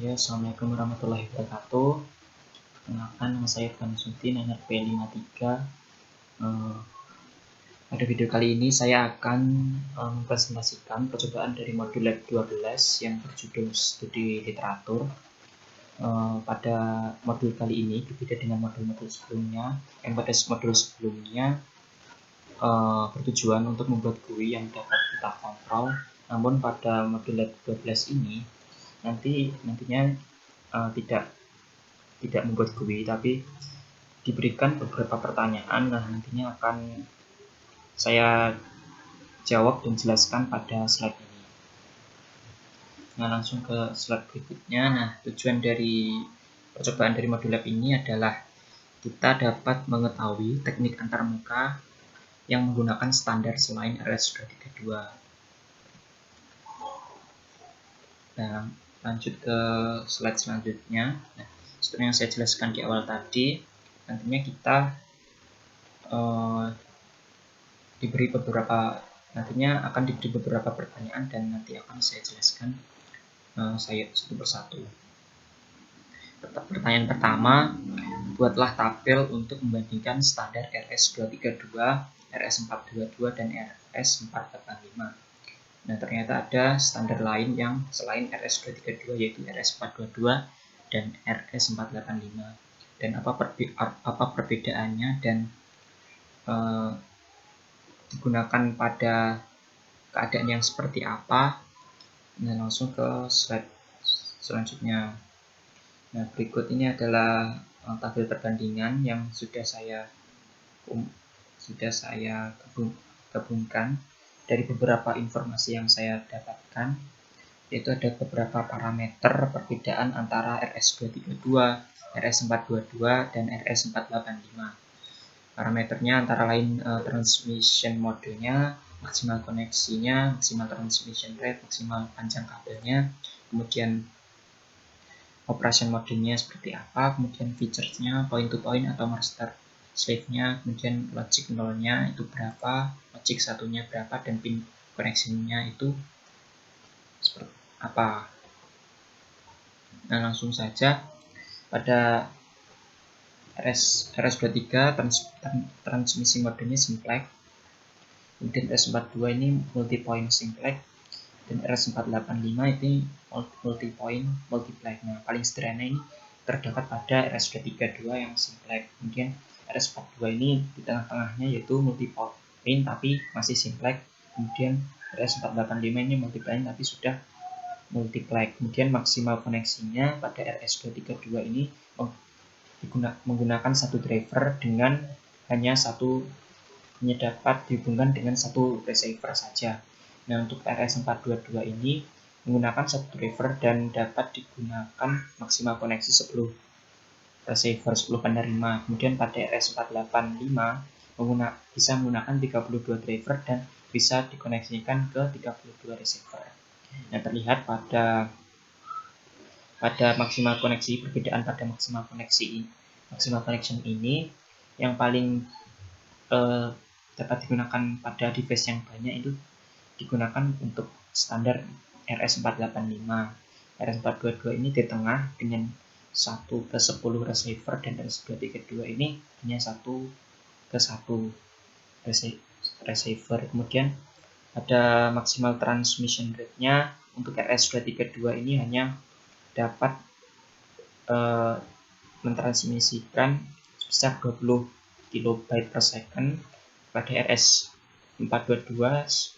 Ya, Assalamualaikum warahmatullahi wabarakatuh. Kenalkan, nama saya Irfan Sudin, NRP53. Pada video kali ini saya akan mempresentasikan percobaan dari modul lab 12 yang berjudul studi literatur. Pada modul kali ini berbeda dengan modul-modul sebelumnya, yang pada modul sebelumnya bertujuan untuk membuat GUI yang dapat kita kontrol. Namun pada modul lab 12 ini nantinya tidak membuat GUI, tapi diberikan beberapa pertanyaan. Nah, nantinya akan saya jawab dan jelaskan pada slide ini. Nah, langsung ke slide berikutnya. Nah, tujuan dari percobaan dari modul lab ini adalah kita dapat mengetahui teknik antarmuka yang menggunakan standar selain RS232. Nah, lanjut ke slide selanjutnya. Nah, seperti yang saya jelaskan di awal tadi, nantinya kita akan diberi beberapa pertanyaan dan nanti akan saya jelaskan saya satu persatu. Pertanyaan pertama, buatlah tabel untuk membandingkan standar RS232, RS422 dan RS485. Nah, ternyata ada standar lain yang selain RS232, yaitu RS422 dan RS485. Dan apa perbedaannya dan digunakan pada keadaan yang seperti apa. Nah, langsung ke slide selanjutnya. Nah, berikut ini adalah tabel perbandingan yang sudah saya gabungkan dari beberapa informasi yang saya dapatkan, yaitu ada beberapa parameter perbedaan antara RS232, RS422 dan RS485. Parameternya antara lain transmission modenya, maksimal koneksinya, maksimal transmission rate, maksimal panjang kabelnya, kemudian operation modenya seperti apa, kemudian features-nya, point to point atau master slave-nya, kemudian logic 0-nya itu berapa, logic 1-nya berapa, dan pin koneksinya itu seperti apa. Nah, langsung saja pada RS23 transmisi modenya simplex, kemudian RS42 ini multi point simplex, dan RS485 ini multi point multiplex. Nah, paling sederhana ini terdapat pada RS232 yang simplex. Kemudian RS42 ini di tengah-tengahnya yaitu multi point tapi masih simplex. Kemudian RS485 ini multiplex tapi sudah multiplex. Kemudian maksimal koneksinya pada RS232 ini menggunakan satu driver dengan hanya dapat dihubungkan dengan satu receiver saja. Nah, untuk RS422 ini menggunakan satu driver dan dapat digunakan maksimal koneksi 10 receiver, 10 penerima. Kemudian pada RS485 bisa menggunakan 32 driver dan bisa dikoneksikan ke 32 receiver. Nah, terlihat pada maksimal koneksi, perbedaan pada maksimal connection ini yang paling dapat digunakan pada device yang banyak itu digunakan untuk standar RS485. RS422 ini di tengah dengan 1/10 receiver, dan RS232 ini hanya 1/1 receiver. Kemudian ada maksimal transmission rate-nya untuk RS232 ini hanya dapat mentransmisikan sebesar 20 KB per second. Pada RS422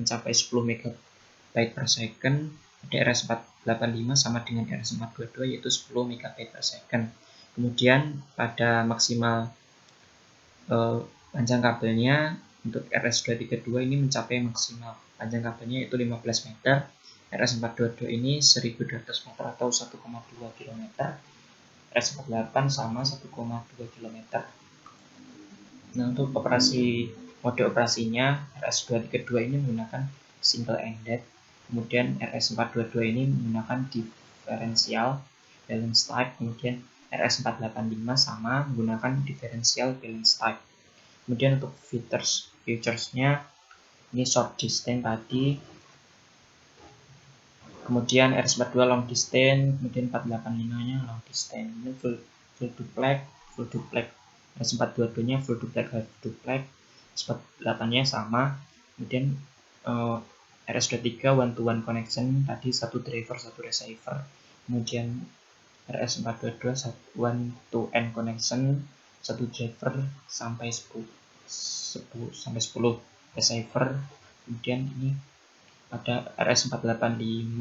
mencapai 10 MB per second. Pada RS485 sama dengan RS422 yaitu 10 MB per second. Kemudian pada maksimal panjang kabelnya untuk RS232 ini mencapai maksimal panjang kabelnya yaitu 15 meter. RS422 ini 1200 meter atau 1,2 km. RS48 sama 1,2 km. Nah, untuk mode operasinya RS232 ini menggunakan single ended. Kemudian RS422 ini menggunakan differential balance type. Kemudian RS485 sama menggunakan differential balance type. Kemudian untuk features-nya ini short distance tadi, Kemudian RS42 long distance, kemudian 485 nya long distance. Ini full duplex. RS422 nya full duplex, half duplex. RS48 nya sama. Kemudian RS23 one to one connection, tadi satu driver satu receiver. Kemudian RS422 one to n connection, satu driver sampai 10 receiver. Kemudian ini ada RS485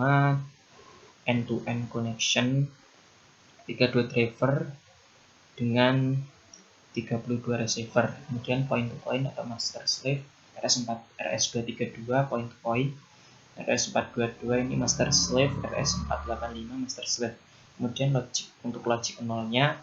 end-to-end connection, 32 driver dengan 32 receiver. Kemudian point to point atau master slave RS232 point to point, RS422 ini master slave, RS485 master slave. Kemudian untuk logic nolnya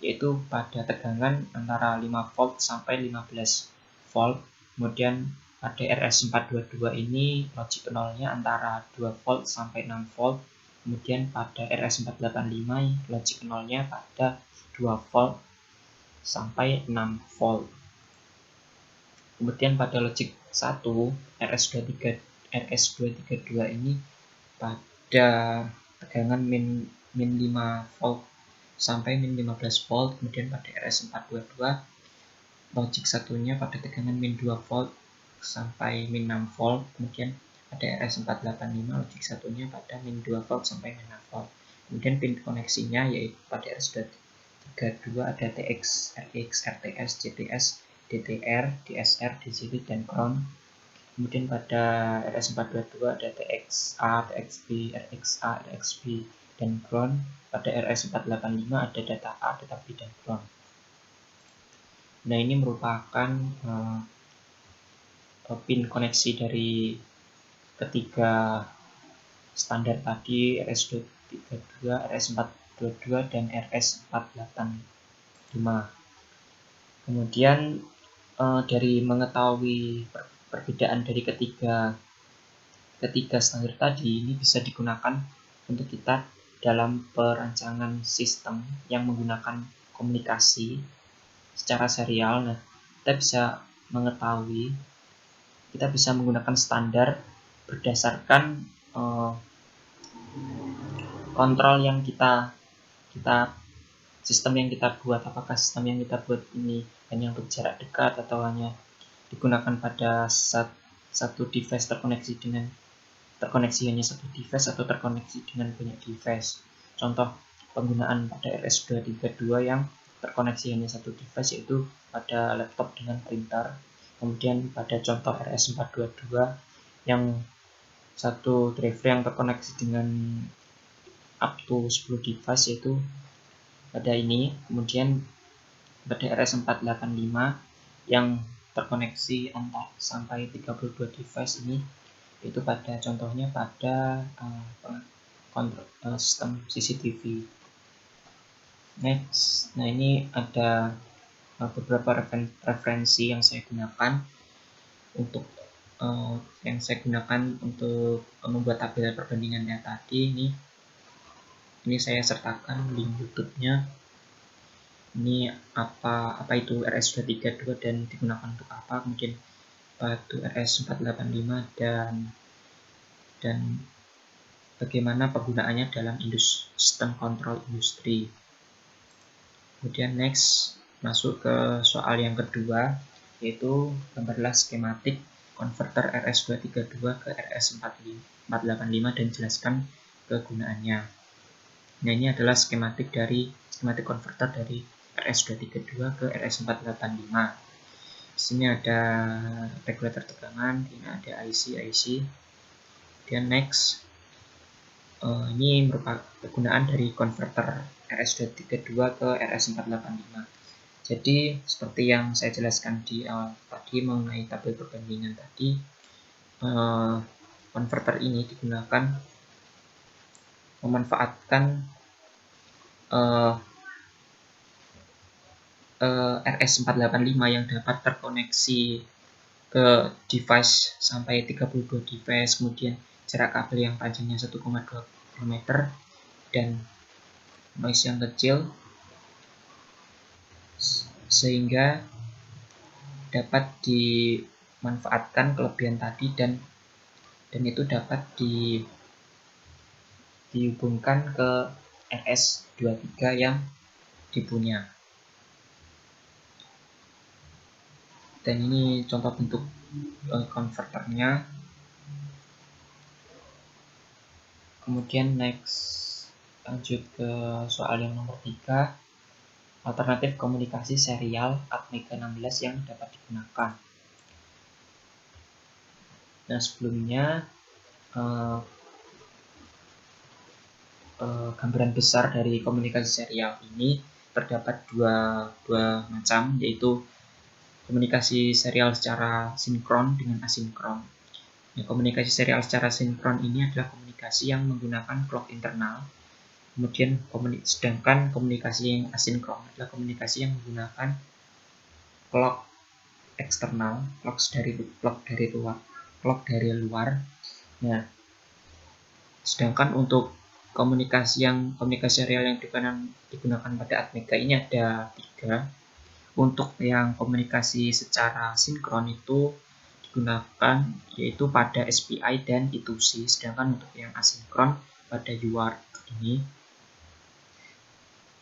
yaitu pada tegangan antara 5 volt sampai 15 volt. Kemudian pada RS422 ini logic nolnya antara 2 volt sampai 6 volt. Kemudian pada RS485 logic nolnya pada 2 volt sampai 6 volt. Kemudian pada logic 1 RS232 ini pada tegangan min 5 volt sampai min 15 volt. Kemudian pada RS422 logic satunya pada tegangan min 2 volt sampai min 6 volt. Kemudian pada RS485 logic satunya pada min 2 volt sampai min 6 volt. Kemudian pin koneksinya yaitu pada RS32 ada TX, RX, RTS, GTS, DTR, DSR, DCD, dan ground. Kemudian pada RS422 ada TXA, TXB, RXA, RXB, dan ground. Pada RS485 ada data A, data B, dan ground. Nah, ini merupakan pin koneksi dari ketiga standar tadi, RS232, RS422, dan RS485. Kemudian dari mengetahui perbedaan dari ketiga standar tadi, ini bisa digunakan untuk kita dalam perancangan sistem yang menggunakan komunikasi secara serial. Nah, kita bisa menggunakan standar berdasarkan kontrol yang kita sistem yang kita buat. Apakah sistem yang kita buat ini hanya untuk jarak dekat atau hanya digunakan pada satu device terkoneksi hanya satu device atau terkoneksi dengan banyak device. Contoh penggunaan pada RS232 yang terkoneksi hanya satu device yaitu pada laptop dengan printer. Kemudian pada contoh RS422 yang satu driver yang terkoneksi dengan up to 10 device yaitu pada ini. Kemudian pada RS485 yang terkoneksi sampai 32 device ini, itu pada contohnya pada sistem CCTV. Next, nah ini ada beberapa referensi yang saya gunakan untuk membuat tabel perbandingannya tadi. Ini saya sertakan link YouTube-nya. Ini apa itu RS232 dan digunakan untuk apa, kemudian itu RS485 dan bagaimana penggunaannya dalam sistem kontrol industri. Kemudian next, masuk ke soal yang kedua, yaitu gambarlah skematik konverter RS232 ke RS485 dan jelaskan kegunaannya. Nah, ini adalah skematik konverter dari RS232 ke RS485. Di sini ada regulator tegangan, ini ada IC. Kemudian next, ini merupakan kegunaan dari konverter RS232 ke RS485. Jadi seperti yang saya jelaskan di awal tadi mengenai tabel perbandingan tadi, konverter ini digunakan memanfaatkan RS485 yang dapat terkoneksi ke device sampai 32 device, kemudian jarak kabel yang panjangnya 1,2 km dan noise yang kecil, sehingga dapat dimanfaatkan kelebihan tadi dan itu dapat dihubungkan ke RS23 yang dipunya. Dan ini contoh bentuk konverternya. Kemudian next, lanjut ke soal yang nomor 3, alternatif komunikasi serial Atmega 16 yang dapat digunakan. Nah, sebelumnya gambaran besar dari komunikasi serial ini terdapat dua macam, yaitu komunikasi serial secara sinkron dengan asinkron. Nah, komunikasi serial secara sinkron ini adalah komunikasi yang menggunakan clock internal. Kemudian sedangkan komunikasi yang asinkron adalah komunikasi yang menggunakan clock eksternal, clock dari luar. Nah, sedangkan untuk komunikasi serial yang digunakan pada Atmega ini ada 3. Untuk yang komunikasi secara sinkron itu digunakan yaitu pada SPI dan I2C, sedangkan untuk yang asinkron pada UART ini.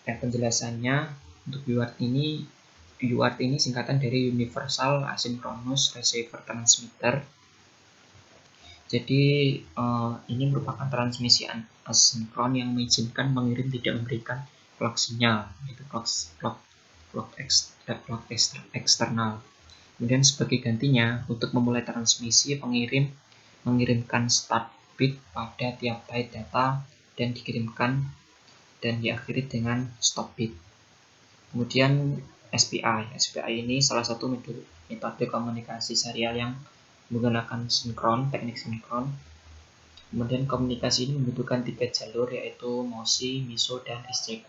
Penjelasannya untuk UART ini singkatan dari Universal Asynchronous Receiver Transmitter. Jadi ini merupakan transmisi asinkron yang mengizinkan mengirim tidak memberikan clock sinyal, yaitu clock eksternal. Kemudian sebagai gantinya, untuk memulai transmisi, pengirim mengirimkan start bit pada tiap byte data dan dikirimkan dan diakhiri dengan stop bit. Kemudian SPI ini salah satu metode komunikasi serial yang menggunakan teknik sinkron. Kemudian komunikasi ini membutuhkan 3 jalur, yaitu MOSI, MISO, dan SCK.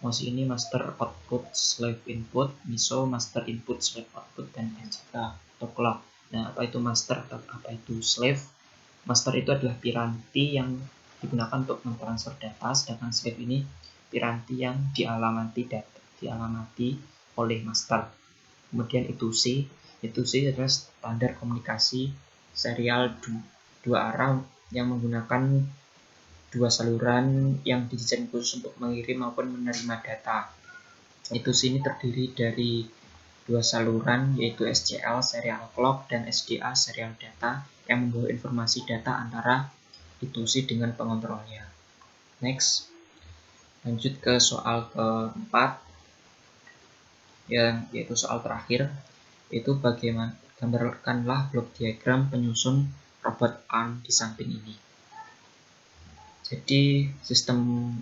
MOSI ini master output slave input, MISO master input slave output, dan SCK atau clock. Nah, apa itu master atau apa itu slave? Master itu adalah piranti yang digunakan untuk mentransfer data, sedangkan slave ini piranti yang dialamati oleh master. Kemudian I2C adalah standar komunikasi serial dua arah yang menggunakan 2 saluran yang didesain khusus untuk mengirim maupun menerima data. I2C ini terdiri dari 2 saluran, yaitu SCL serial clock dan SDA serial data yang membawa informasi data antara I2C dengan pengontrolnya. Next, lanjut ke soal keempat, yaitu soal terakhir, yaitu bagaimana gambarkanlah blok diagram penyusun robot arm di samping ini. Jadi sistem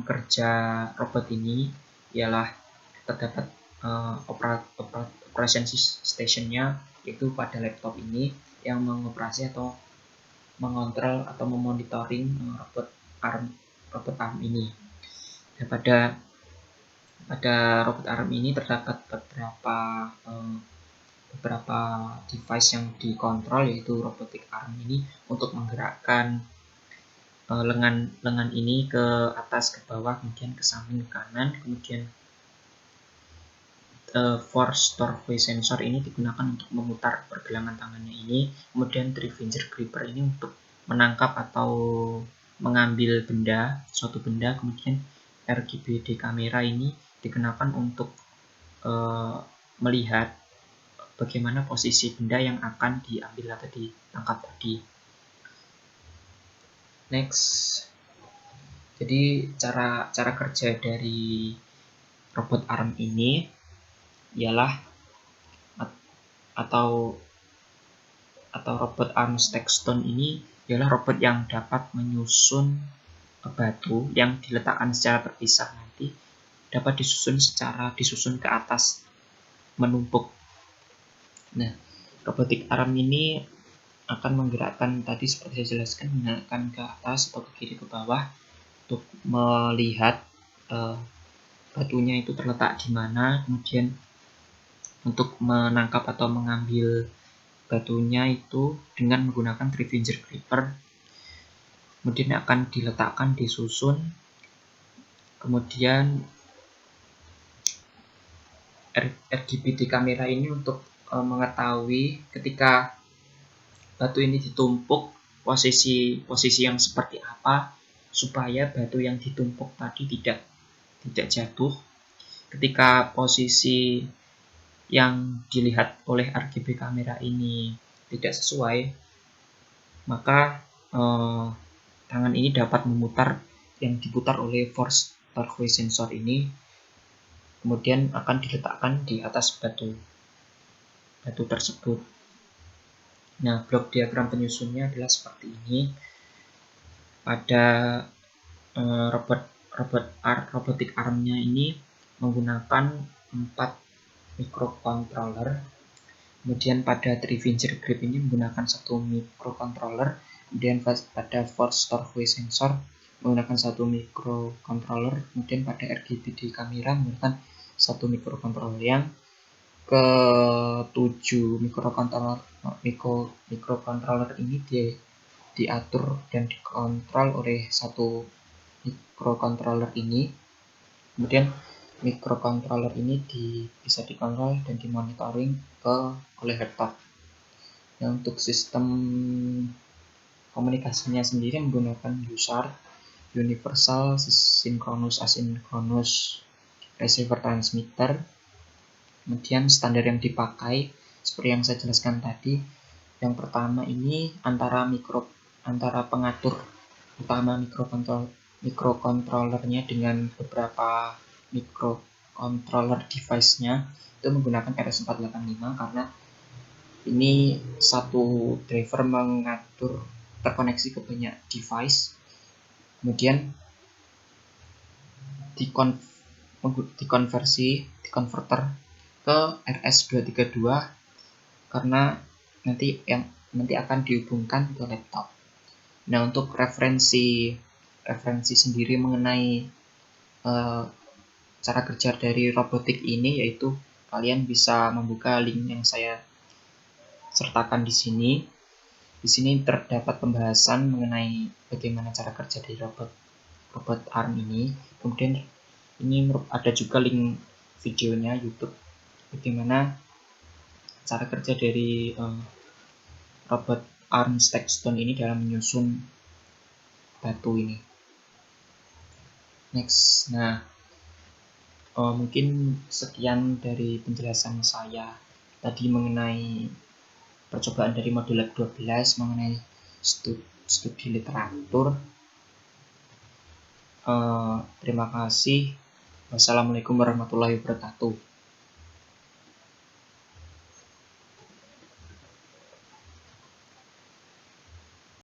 kerja robot ini ialah terdapat operation stationnya, yaitu pada laptop ini yang mengoperasi atau mengontrol atau memonitoring robot arm ini. Dan pada robot arm ini terdapat beberapa device yang dikontrol, yaitu robotic arm ini untuk menggerakkan lengan ini ke atas, ke bawah, kemudian ke samping, ke kanan. Kemudian force torque sensor ini digunakan untuk memutar pergelangan tangannya ini. Kemudian 3 finger gripper ini untuk menangkap atau mengambil suatu benda. Kemudian RGBD kamera ini digunakan untuk melihat bagaimana posisi benda yang akan diambil atau ditangkap tadi. Next, jadi cara kerja dari robot arm ini ialah atau robot arm Stackstone ini ialah robot yang dapat menyusun batu yang diletakkan secara terpisah, nanti dapat disusun ke atas, menumpuk. Nah, robotic arm ini akan menggerakkan, tadi seperti saya jelaskan, menggerakkan ke atas atau ke kiri, ke bawah untuk melihat batunya itu terletak di mana. Kemudian untuk menangkap atau mengambil batunya itu dengan menggunakan 3 finger gripper. Kemudian akan diletakkan, disusun. Kemudian RGBD kamera ini untuk mengetahui ketika batu ini ditumpuk posisi yang seperti apa supaya batu yang ditumpuk tadi tidak jatuh. Ketika posisi yang dilihat oleh RGB kamera ini tidak sesuai, maka tangan ini dapat memutar, yang diputar oleh force torque sensor ini kemudian akan diletakkan di atas batu tersebut. Nah, blok diagram penyusunnya adalah seperti ini. Pada robotic armnya ini menggunakan 4 microcontroller. Kemudian pada 3-finger grip ini menggunakan 1 microcontroller. Kemudian pada force torque sensor menggunakan 1 microcontroller. Kemudian pada RGB di kamera menggunakan 1 microcontroller. Yang ke-7 microcontroller ini diatur dan dikontrol oleh 1 microcontroller ini. Kemudian microcontroller ini bisa dikontrol dan dimonitoring oleh laptop. Nah, untuk sistem komunikasinya sendiri menggunakan USART, Universal Synchronous Asynchronous Receiver Transmitter. Kemudian standar yang dipakai seperti yang saya jelaskan tadi, yang pertama ini antara pengatur utama microcontrollernya dengan beberapa microcontroller device-nya itu menggunakan RS485 karena ini satu driver mengatur terkoneksi ke banyak device. Kemudian dikonverter ke RS232 karena nanti akan dihubungkan ke laptop. Nah, untuk referensi sendiri mengenai cara kerja dari robotik ini, yaitu kalian bisa membuka link yang saya sertakan di sini. Di sini terdapat pembahasan mengenai bagaimana cara kerja dari robot arm ini. Kemudian ini ada juga link videonya YouTube bagaimana cara kerja dari robot arm Stackstone ini dalam menyusun batu ini. Next, nah mungkin sekian dari penjelasan saya tadi mengenai percobaan dari modul lab 12 mengenai studi literatur. Terima kasih. Wassalamualaikum warahmatullahi wabarakatuh.